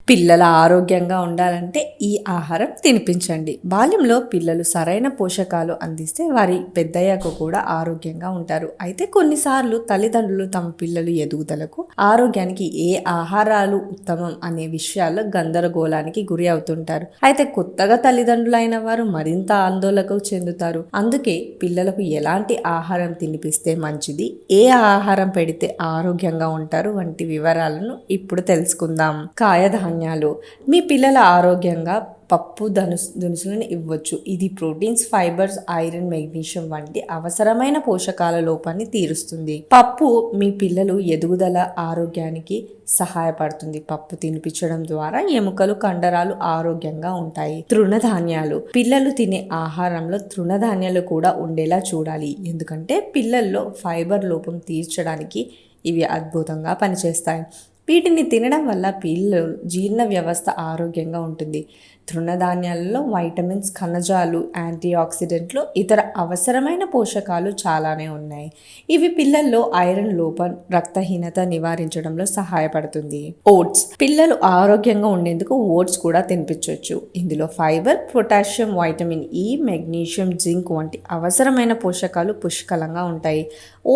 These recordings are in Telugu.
పిల్లల ఆరోగ్యంగా ఉండాలంటే ఈ ఆహారం తినిపించండి. బాల్యంలో పిల్లలు సరైన పోషకాలు అందిస్తే వారి పెద్దయ్యాక కూడా ఆరోగ్యంగా ఉంటారు. అయితే కొన్నిసార్లు తల్లిదండ్రులు తమ పిల్లలు ఎదుగుదలకు ఆరోగ్యానికి ఏ ఆహారాలు ఉత్తమం అనే విషయాల్లో గందరగోళానికి గురి అవుతుంటారు. అయితే కొత్తగా తల్లిదండ్రులైన వారు మరింత ఆందోళనకు చెందుతారు. అందుకే పిల్లలకు ఎలాంటి ఆహారం తినిపిస్తే మంచిది, ఏ ఆహారం పెడితే ఆరోగ్యంగా ఉంటారు వంటి వివరాలను ఇప్పుడు తెలుసుకుందాం. కాయధాన్యాలు మీ పిల్లల ఆరోగ్యంగా పప్పు దినుసులను ఇవ్వచ్చు. ఇది ప్రోటీన్స్, ఫైబర్స్, ఐరన్, మెగ్నీషియం వంటి అవసరమైన పోషకాల లోపాన్ని తీరుస్తుంది. పప్పు మీ పిల్లలు ఎదుగుదల ఆరోగ్యానికి సహాయపడుతుంది. పప్పు తినిపించడం ద్వారా ఎముకలు, కండరాలు ఆరోగ్యంగా ఉంటాయి. తృణధాన్యాలు పిల్లలు తినే ఆహారంలో తృణధాన్యాలు కూడా ఉండేలా చూడాలి. ఎందుకంటే పిల్లల్లో ఫైబర్ లోపం తీర్చడానికి ఇవి అద్భుతంగా పనిచేస్తాయి. వీటిని తినడం వల్ల పిల్లలు జీర్ణ వ్యవస్థ ఆరోగ్యంగా ఉంటుంది. తృణధాన్యాలలో వైటమిన్స్, ఖనిజాలు, యాంటీ ఆక్సిడెంట్లు, ఇతర అవసరమైన పోషకాలు చాలానే ఉన్నాయి. ఇవి పిల్లల్లో ఐరన్ లోపం, రక్తహీనత నివారించడంలో సహాయపడుతుంది. ఓట్స్ పిల్లలు ఆరోగ్యంగా ఉండేందుకు ఓట్స్ కూడా తినిపించవచ్చు. ఇందులో ఫైబర్, పొటాషియం, వైటమిన్ ఇ, మెగ్నీషియం, జింక్ వంటి అవసరమైన పోషకాలు పుష్కలంగా ఉంటాయి.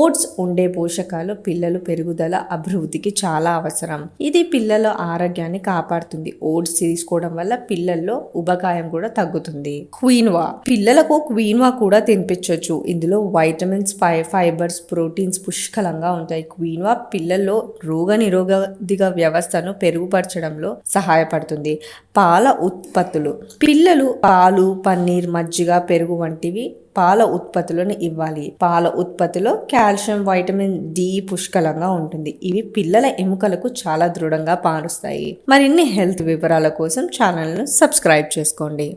ఓట్స్ ఉండే పోషకాలు పిల్లలు పెరుగుదల, అభివృద్ధికి చాలా అవసరం. ఇది పిల్లల ఆరోగ్యాన్ని కాపాడుతుంది. ఓట్స్ తీసుకోవడం వల్ల పిల్లల్లో ఉబకాయం కూడా తగ్గుతుంది. క్వీన్వా పిల్లలకు క్వీన్వా కూడా తినిపించవచ్చు. ఇందులో వైటమిన్స్, ఫైబర్స్, ప్రోటీన్స్ పుష్కలంగా ఉంటాయి. క్వీన్వా పిల్లల్లో రోగనిరోధక వ్యవస్థను పెరుగుపరచడంలో సహాయపడుతుంది. పాల ఉత్పత్తులు పిల్లలు పాలు, పన్నీర్, మజ్జిగ, పెరుగు వంటివి పాల ఉత్పత్తులను ఇవ్వాలి. పాల ఉత్పత్తిలో కాల్షియం, వైటమిన్ డి పుష్కలంగా ఉంటుంది. ఇవి పిల్లల ఎముకలకు చాలా దృఢంగా మారుస్తాయి. మరిన్ని హెల్త్ వివరాల కోసం ఛానల్ను సబ్స్క్రైబ్ చేసుకోండి.